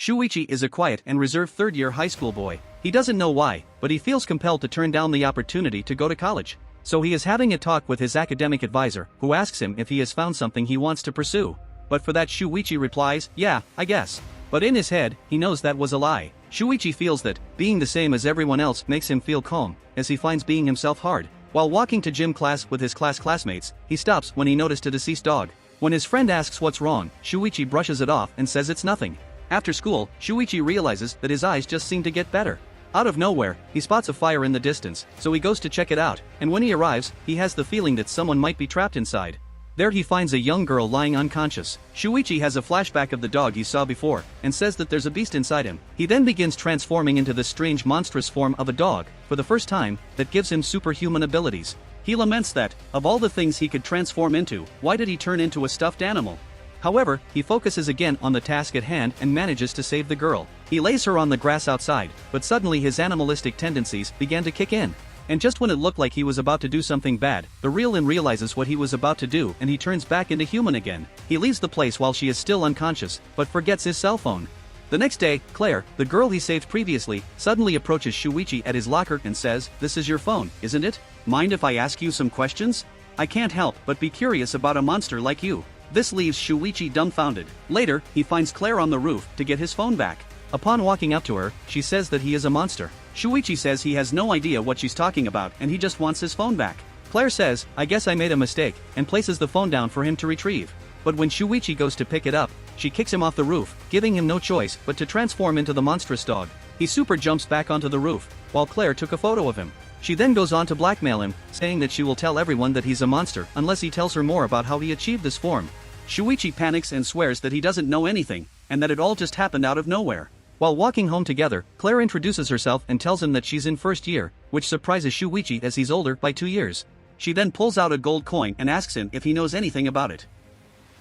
Shuichi is a quiet and reserved third-year high school boy. He doesn't know why, but he feels compelled to turn down the opportunity to go to college. So he is having a talk with his academic advisor, who asks him if he has found something he wants to pursue. But for that Shuichi replies, "Yeah, I guess." But in his head, he knows that was a lie. Shuichi feels that being the same as everyone else makes him feel calm, as he finds being himself hard. While walking to gym class with his classmates, he stops when he noticed a deceased dog. When his friend asks what's wrong, Shuichi brushes it off and says it's nothing. After school, Shuichi realizes that his eyes just seem to get better. Out of nowhere, he spots a fire in the distance, so he goes to check it out, and when he arrives, he has the feeling that someone might be trapped inside. There he finds a young girl lying unconscious. Shuichi has a flashback of the dog he saw before, and says that there's a beast inside him. He then begins transforming into this strange monstrous form of a dog, for the first time, that gives him superhuman abilities. He laments that, of all the things he could transform into, why did he turn into a stuffed animal? However, he focuses again on the task at hand and manages to save the girl. He lays her on the grass outside, but suddenly his animalistic tendencies began to kick in. And just when it looked like he was about to do something bad, the real-in realizes what he was about to do and he turns back into human again. He leaves the place while she is still unconscious, but forgets his cell phone. The next day, Claire, the girl he saved previously, suddenly approaches Shuichi at his locker and says, "This is your phone, isn't it? Mind if I ask you some questions? I can't help but be curious about a monster like you." This leaves Shuichi dumbfounded. Later, he finds Claire on the roof to get his phone back. Upon walking up to her, she says that he is a monster. Shuichi says he has no idea what she's talking about and he just wants his phone back. Claire says, "I guess I made a mistake," and places the phone down for him to retrieve. But when Shuichi goes to pick it up, she kicks him off the roof, giving him no choice but to transform into the monstrous dog. He super jumps back onto the roof, while Claire took a photo of him. She then goes on to blackmail him, saying that she will tell everyone that he's a monster unless he tells her more about how he achieved this form. Shuichi panics and swears that he doesn't know anything, and that it all just happened out of nowhere. While walking home together, Claire introduces herself and tells him that she's in first year, which surprises Shuichi as he's older by 2 years. She then pulls out a gold coin and asks him if he knows anything about it.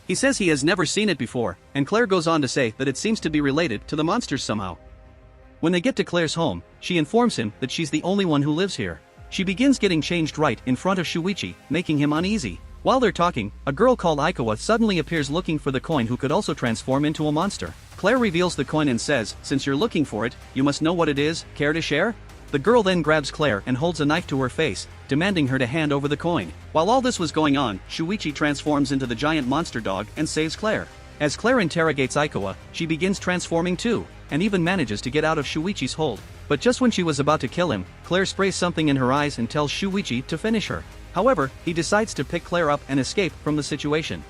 He says he has never seen it before, and Claire goes on to say that it seems to be related to the monsters somehow. When they get to Claire's home, she informs him that she's the only one who lives here. She begins getting changed right in front of Shuichi, making him uneasy. While they're talking, a girl called Aikawa suddenly appears looking for the coin who could also transform into a monster. Claire reveals the coin and says, "Since you're looking for it, you must know what it is, care to share?" The girl then grabs Claire and holds a knife to her face, demanding her to hand over the coin. While all this was going on, Shuichi transforms into the giant monster dog and saves Claire. As Claire interrogates Aikawa, she begins transforming too, and even manages to get out of Shuichi's hold. But just when she was about to kill him, Claire sprays something in her eyes and tells Shuichi to finish her. However, he decides to pick Claire up and escape from the situation.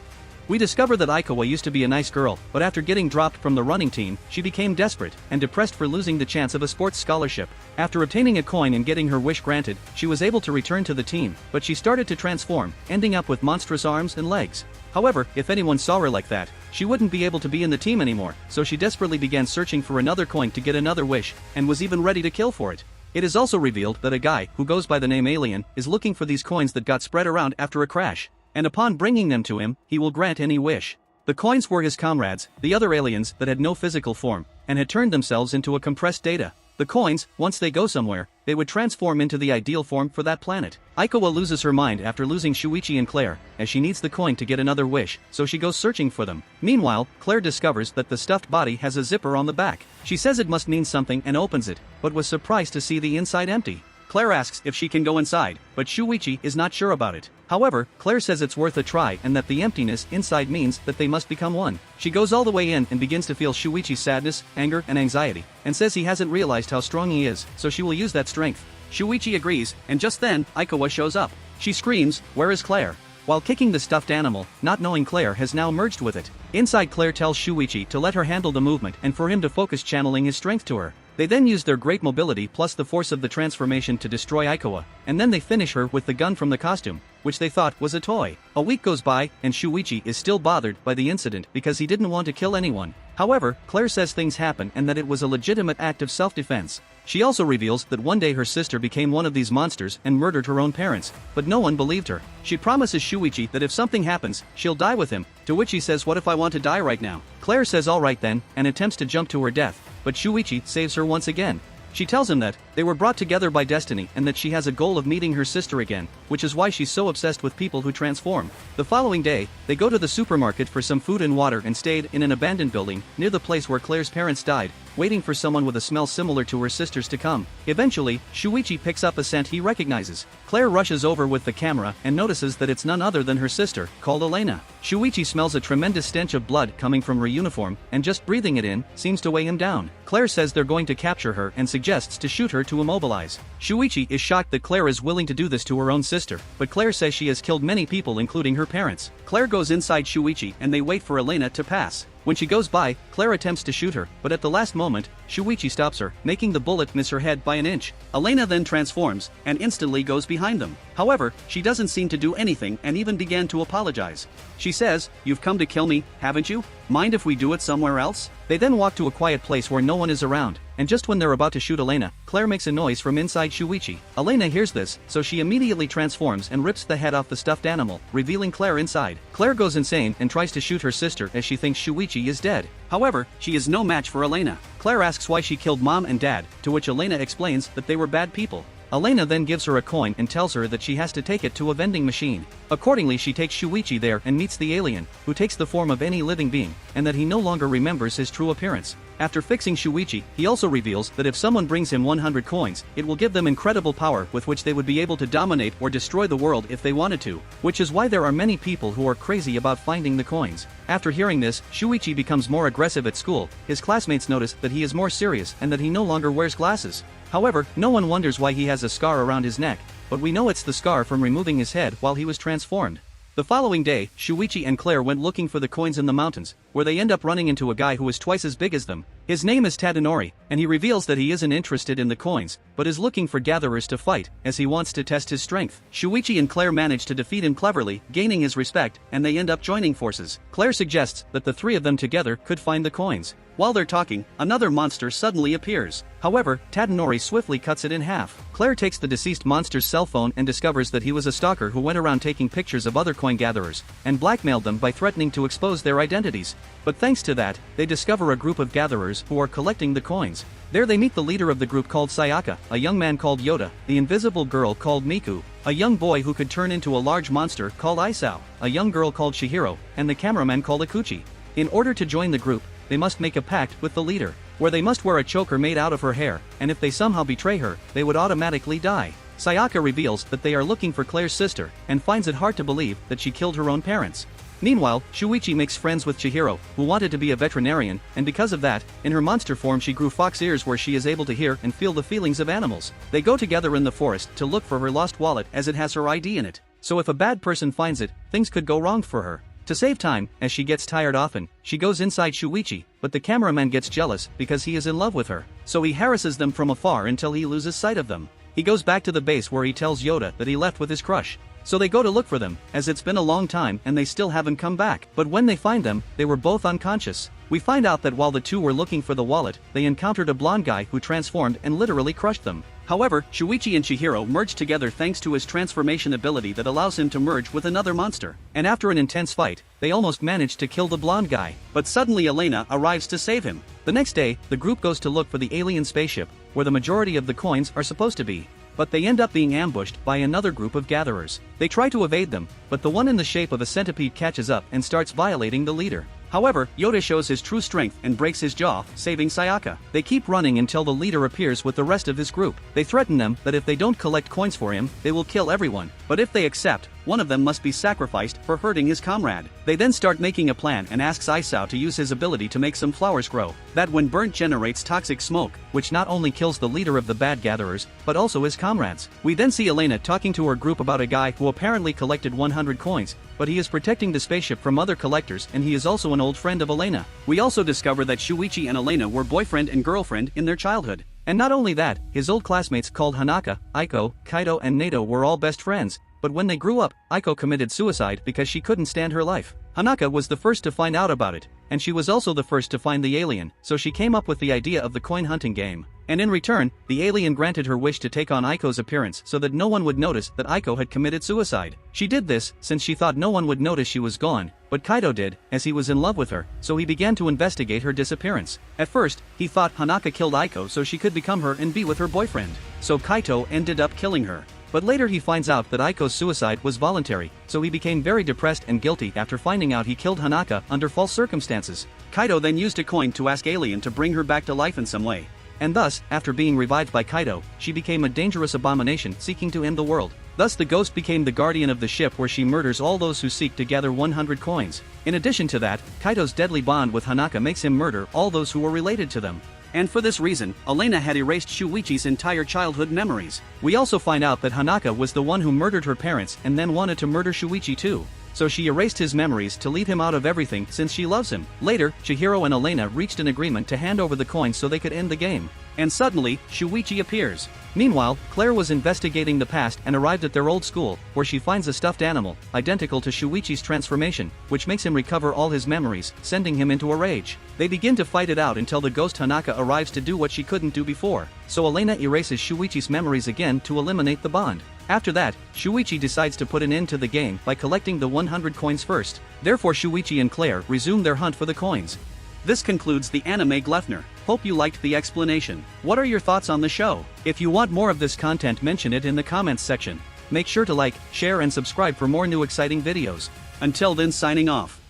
We discover that Aikawa used to be a nice girl, but after getting dropped from the running team, she became desperate and depressed for losing the chance of a sports scholarship. After obtaining a coin and getting her wish granted, she was able to return to the team, but she started to transform, ending up with monstrous arms and legs. However, if anyone saw her like that, she wouldn't be able to be in the team anymore, so she desperately began searching for another coin to get another wish, and was even ready to kill for it. It is also revealed that a guy, who goes by the name Alien, is looking for these coins that got spread around after a crash, and upon bringing them to him, he will grant any wish. The coins were his comrades, the other aliens that had no physical form, and had turned themselves into a compressed data. The coins, once they go somewhere, they would transform into the ideal form for that planet. Aikawa loses her mind after losing Shuichi and Claire, as she needs the coin to get another wish, so she goes searching for them. Meanwhile, Claire discovers that the stuffed body has a zipper on the back. She says it must mean something and opens it, but was surprised to see the inside empty. Claire asks if she can go inside, but Shuichi is not sure about it. However, Claire says it's worth a try and that the emptiness inside means that they must become one. She goes all the way in and begins to feel Shuichi's sadness, anger, and anxiety, and says he hasn't realized how strong he is, so she will use that strength. Shuichi agrees, and just then, Aikawa shows up. She screams, "Where is Claire?" while kicking the stuffed animal, not knowing Claire has now merged with it. Inside, Claire tells Shuichi to let her handle the movement and for him to focus channeling his strength to her. They then use their great mobility plus the force of the transformation to destroy Aikawa, and then they finish her with the gun from the costume, which they thought was a toy. A week goes by, and Shuichi is still bothered by the incident because he didn't want to kill anyone. However, Claire says things happen and that it was a legitimate act of self-defense. She also reveals that one day her sister became one of these monsters and murdered her own parents, but no one believed her. She promises Shuichi that if something happens, she'll die with him, to which he says, "What if I want to die right now?" Claire says alright then, and attempts to jump to her death, but Shuichi saves her once again. She tells him that they were brought together by destiny and that she has a goal of meeting her sister again, which is why she's so obsessed with people who transform. The following day, they go to the supermarket for some food and water and stayed in an abandoned building near the place where Claire's parents died, waiting for someone with a smell similar to her sister's to come. Eventually, Shuichi picks up a scent he recognizes. Claire rushes over with the camera and notices that it's none other than her sister, called Elena. Shuichi smells a tremendous stench of blood coming from her uniform, and just breathing it in seems to weigh him down. Claire says they're going to capture her and suggests to shoot her to immobilize. Shuichi is shocked that Claire is willing to do this to her own sister, but Claire says she has killed many people including her parents. Claire goes inside Shuichi and they wait for Elena to pass. When she goes by, Claire attempts to shoot her, but at the last moment, Shuichi stops her, making the bullet miss her head by an inch. Elena then transforms, and instantly goes behind them. However, she doesn't seem to do anything and even began to apologize. She says, "You've come to kill me, haven't you? Mind if we do it somewhere else?" They then walk to a quiet place where no one is around, and just when they're about to shoot Elena, Claire makes a noise from inside Shuichi. Elena hears this, so she immediately transforms and rips the head off the stuffed animal, revealing Claire inside. Claire goes insane and tries to shoot her sister as she thinks Shuichi is dead. However, she is no match for Elena. Claire asks why she killed mom and dad, to which Elena explains that they were bad people. Elena then gives her a coin and tells her that she has to take it to a vending machine. Accordingly, she takes Shuichi there and meets the alien, who takes the form of any living being, and that he no longer remembers his true appearance. After fixing Shuichi, he also reveals that if someone brings him 100 coins, it will give them incredible power with which they would be able to dominate or destroy the world if they wanted to, which is why there are many people who are crazy about finding the coins. After hearing this, Shuichi becomes more aggressive at school. His classmates notice that he is more serious and that he no longer wears glasses. However, no one wonders why he has a scar around his neck, but we know it's the scar from removing his head while he was transformed. The following day, Shuichi and Claire went looking for the coins in the mountains, where they end up running into a guy who is twice as big as them. His name is Tadanori, and he reveals that he isn't interested in the coins, but is looking for gatherers to fight, as he wants to test his strength. Shuichi and Claire manage to defeat him cleverly, gaining his respect, and they end up joining forces. Claire suggests that the three of them together could find the coins. While they're talking, another monster suddenly appears. However, Tadanori swiftly cuts it in half. Claire takes the deceased monster's cell phone and discovers that he was a stalker who went around taking pictures of other coin gatherers, and blackmailed them by threatening to expose their identities. But thanks to that, they discover a group of gatherers who are collecting the coins. There they meet the leader of the group called Sayaka, a young man called Yoda, the invisible girl called Miku, a young boy who could turn into a large monster called Isao, a young girl called Chihiro, and the cameraman called Akuchi. In order to join the group, they must make a pact with the leader, where they must wear a choker made out of her hair, and if they somehow betray her, they would automatically die. Sayaka reveals that they are looking for Claire's sister, and finds it hard to believe that she killed her own parents. Meanwhile, Shuichi makes friends with Chihiro, who wanted to be a veterinarian, and because of that, in her monster form she grew fox ears where she is able to hear and feel the feelings of animals. They go together in the forest to look for her lost wallet as it has her ID in it. So if a bad person finds it, things could go wrong for her. To save time, as she gets tired often, she goes inside Shuichi, but the cameraman gets jealous because he is in love with her. So he harasses them from afar until he loses sight of them. He goes back to the base where he tells Yoda that he left with his crush. So they go to look for them, as it's been a long time and they still haven't come back. But when they find them, they were both unconscious. We find out that while the two were looking for the wallet, they encountered a blonde guy who transformed and literally crushed them. However, Shuichi and Chihiro merged together thanks to his transformation ability that allows him to merge with another monster. And after an intense fight, they almost managed to kill the blonde guy. But suddenly Elena arrives to save him. The next day, the group goes to look for the alien spaceship, where the majority of the coins are supposed to be. But they end up being ambushed by another group of gatherers. They try to evade them, but the one in the shape of a centipede catches up and starts violating the leader. However, Yoda shows his true strength and breaks his jaw, saving Sayaka. They keep running until the leader appears with the rest of his group. They threaten them that if they don't collect coins for him, they will kill everyone. But if they accept, one of them must be sacrificed for hurting his comrade. They then start making a plan and asks Isao to use his ability to make some flowers grow. That when burnt generates toxic smoke, which not only kills the leader of the bad gatherers, but also his comrades. We then see Elena talking to her group about a guy who apparently collected 100 coins, but he is protecting the spaceship from other collectors and he is also an old friend of Elena. We also discover that Shuichi and Elena were boyfriend and girlfriend in their childhood. And not only that, his old classmates called Hanaka, Aiko, Kaido and Nato were all best friends, but when they grew up, Aiko committed suicide because she couldn't stand her life. Hanaka was the first to find out about it, and she was also the first to find the alien, so she came up with the idea of the coin hunting game. And in return, the alien granted her wish to take on Aiko's appearance so that no one would notice that Aiko had committed suicide. She did this since she thought no one would notice she was gone, but Kaito did, as he was in love with her, so he began to investigate her disappearance. At first, he thought Hanaka killed Aiko so she could become her and be with her boyfriend. So Kaito ended up killing her. But later he finds out that Aiko's suicide was voluntary, so he became very depressed and guilty after finding out he killed Hanaka under false circumstances. Kaito then used a coin to ask Alien to bring her back to life in some way. And thus, after being revived by Kaito, she became a dangerous abomination seeking to end the world. Thus the ghost became the guardian of the ship where she murders all those who seek to gather 100 coins. In addition to that, Kaito's deadly bond with Hanaka makes him murder all those who were related to them. And for this reason, Elena had erased Shuichi's entire childhood memories. We also find out that Hanaka was the one who murdered her parents and then wanted to murder Shuichi too. So she erased his memories to leave him out of everything since she loves him. Later, Chihiro and Elena reached an agreement to hand over the coins so they could end the game. And suddenly, Shuichi appears. Meanwhile, Claire was investigating the past and arrived at their old school, where she finds a stuffed animal, identical to Shuichi's transformation, which makes him recover all his memories, sending him into a rage. They begin to fight it out until the ghost Hanaka arrives to do what she couldn't do before. So Elena erases Shuichi's memories again to eliminate the bond. After that, Shuichi decides to put an end to the game by collecting the 100 coins first. Therefore Shuichi and Claire resume their hunt for the coins. This concludes the anime Gleipnir. Hope you liked the explanation. What are your thoughts on the show? If you want more of this content, mention it in the comments section. Make sure to like, share and subscribe for more new exciting videos. Until then, signing off.